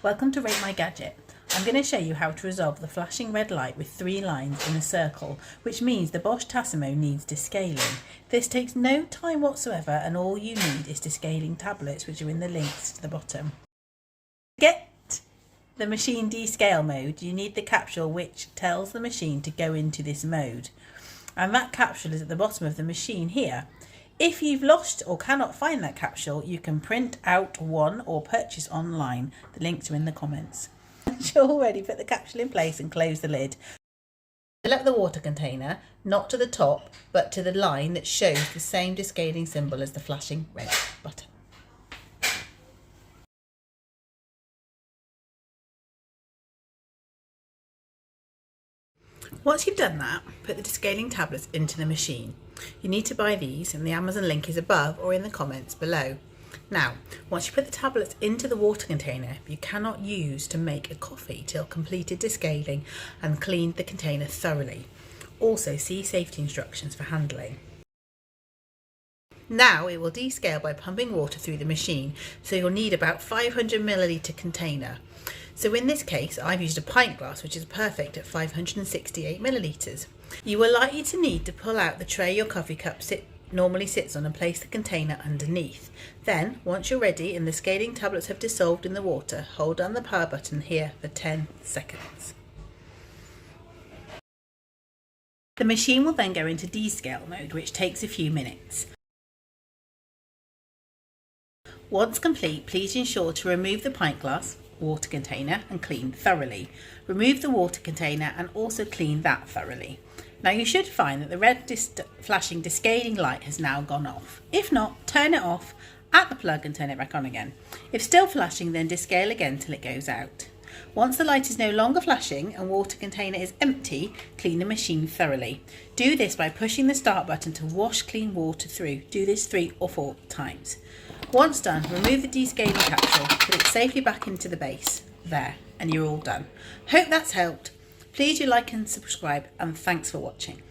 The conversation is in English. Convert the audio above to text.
Welcome to Rate My Gadget. I'm going to show you how to resolve the flashing red light with 3 lines in a circle, which means the Bosch Tassimo needs descaling. This takes no time whatsoever and all you need is descaling tablets, which are in the links to the bottom. To get the machine descale mode, you need the capsule which tells the machine to go into this mode. And that capsule is at the bottom of the machine here. If you've lost or cannot find that capsule, you can print out one or purchase online. The links are in the comments. Once you're all ready, put the capsule in place and close the lid. Fill up the water container, not to the top, but to the line that shows the same descaling symbol as the flashing red button. Once you've done that, put the descaling tablets into the machine. You need to buy these and the Amazon link is above or in the comments below. Now, once you put the tablets into the water container, you cannot use to make a coffee till completed descaling and cleaned the container thoroughly. Also, see safety instructions for handling. Now it will descale by pumping water through the machine, so you'll need about 500 milliliter container. So in this case, I've used a pint glass, which is perfect at 568 millilitres. You are likely to need to pull out the tray your coffee cup normally sits on and place the container underneath. Then, once you're ready and the scaling tablets have dissolved in the water, hold down the power button here for 10 seconds. The machine will then go into descale mode, which takes a few minutes. Once complete, please ensure to remove the pint glass, water container and clean thoroughly. Remove the water container and also clean that thoroughly. Now you should find that the red flashing descaling light has now gone off. If not, turn it off at the plug and turn it back on again. If still flashing, then descale again till it goes out. Once the light is no longer flashing and water container is empty, clean the machine thoroughly. Do this by pushing the start button to wash clean water through. Do this 3 or 4 times. Once done, remove the descaling capsule, put it safely back into the base. There, and you're all done. Hope that's helped. Please do like and subscribe, and thanks for watching.